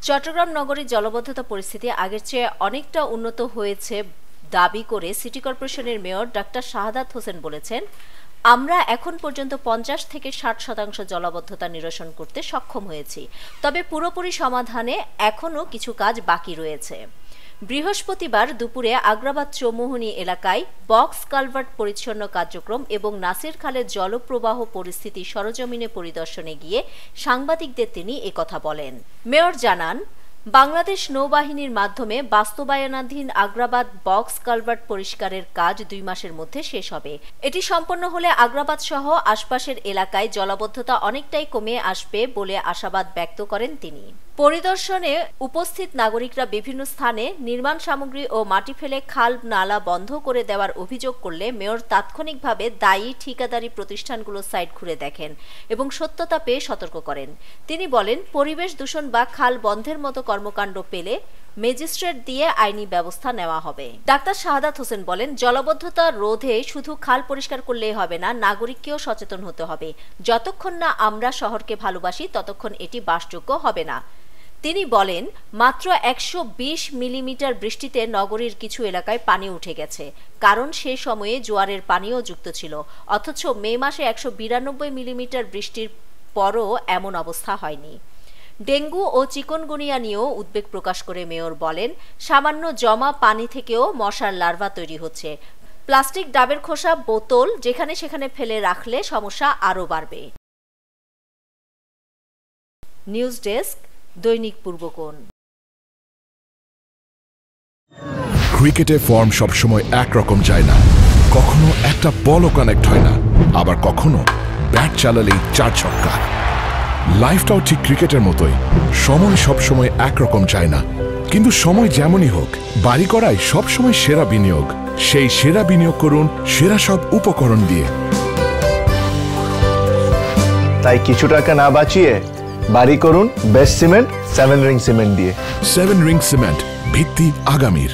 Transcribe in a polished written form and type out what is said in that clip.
চট্টগ্রাম নগরীর জলাবদ্ধতা পরিস্থিতি আগের চেয়ে অনেকটা উন্নত হয়েছে দাবি করে সিটি কর্পোরেশনের মেয়র ডাক্তার শাহাদাত হোসেন বলেছেন, আমরা এখন পর্যন্ত 50 থেকে 60% জলাবদ্ধতা নিরসন করতে সক্ষম হয়েছি, তবে পুরোপুরি সমাধানে এখনও কিছু কাজ বাকি রয়েছে। বৃহস্পতিবার দুপুরে আগ্রাবাদ চৌমুহনী এলাকায় বক্স কালভার্ট পরিচ্ছন্ন কার্যক্রম এবং নাসির খালের জলপ্রবাহ পরিস্থিতি সরজমিনে পরিদর্শনে গিয়ে সাংবাদিকদের তিনি একথা বলেন। মেয়র জানান, বাংলাদেশ নৌবাহিনীর মাধ্যমে বাস্তবায়নাধীন আগ্রাবাদ বক্স কালভার্ট পরিষ্কারের কাজ 2 মাসের মধ্যে শেষ হবে। এটি সম্পন্ন হলে আগ্রাবাদ সহ আশপাশের এলাকায় জলাবদ্ধতা অনেকটাই কমে আসবে বলে আশাবাদ ব্যক্ত করেন তিনি। পরিদর্শনে উপস্থিত নাগরিকরা বিভিন্ন স্থানে নির্মাণ সামগ্রী ও মাটি ফেলে খাল নালা বন্ধ করে দেওয়ার অভিযোগ করলে মেয়র তাৎক্ষণিকভাবে দায়ী ঠিকাদারি প্রতিষ্ঠানগুলো সাইট ঘুরে দেখেন এবং সত্যতা পেয়ে সতর্ক করেন। তিনি বলেন, পরিবেশ দূষণ বা খাল বন্ধের মতো কর্মকাণ্ড পেলে ম্যাজিস্ট্রেট দিয়ে আইনি ব্যবস্থা নেওয়া হবে। ডাক্তার শাহাদাত হোসেন বলেন, জলাবদ্ধতা রোধে শুধু খাল পরিষ্কার করলেই হবে না, নাগরিককেও সচেতন হতে হবে। যতক্ষণ না আমরা শহরকে ভালোবাসি ততক্ষণ এটি বাসযোগ্য হবে না। তিনি বলেন, মাত্র 120 মিলিমিটার বৃষ্টিতে নগরীর কিছু এলাকায় পানি উঠে গেছে, কারণ সেই সময়ে জোয়ারের পানিও যুক্ত ছিল। অথচ মে মাসে 192 মিলিমিটার বৃষ্টির পরও এমন অবস্থা হয়নি। ডেঙ্গু ও চিকনগুনিয়া নিয়েও উদ্বেগ প্রকাশ করে মেয়র বলেন, সামান্য জমা পানি থেকেও মশার লার্ভা তৈরি হচ্ছে। প্লাস্টিক ডাবের খোসা বোতল যেখানে সেখানে ফেলে রাখলে সমস্যা আরও বাড়বে। নিউজ ডেস্ক, দৈনিক পূর্বকোণ। ক্রিকেটে ফর্ম সবসময় একরকম যায় না, কখনো একটা বলও কানেক্ট হয় না, আবার কখনো ব্যাট চালালেই 4 ছক্কা। লাইফটাও ঠিক ক্রিকেটের মতোই, সময় সবসময় একরকম যায় না, কিন্তু সময় যেমনই হোক বাড়ি করাই সবসময় সেরা বিনিয়োগ। সেই সেরা বিনিয়োগ করুন সেরা সব উপকরণ দিয়ে। তাই কিছু টাকা না বাঁচিয়ে বাড়ি করুন বেস্ট সিমেন্ট 7 রিং সিমেন্ট দিয়ে। 7 রিং সিমেন্ট, ভিত্তি আগামীর।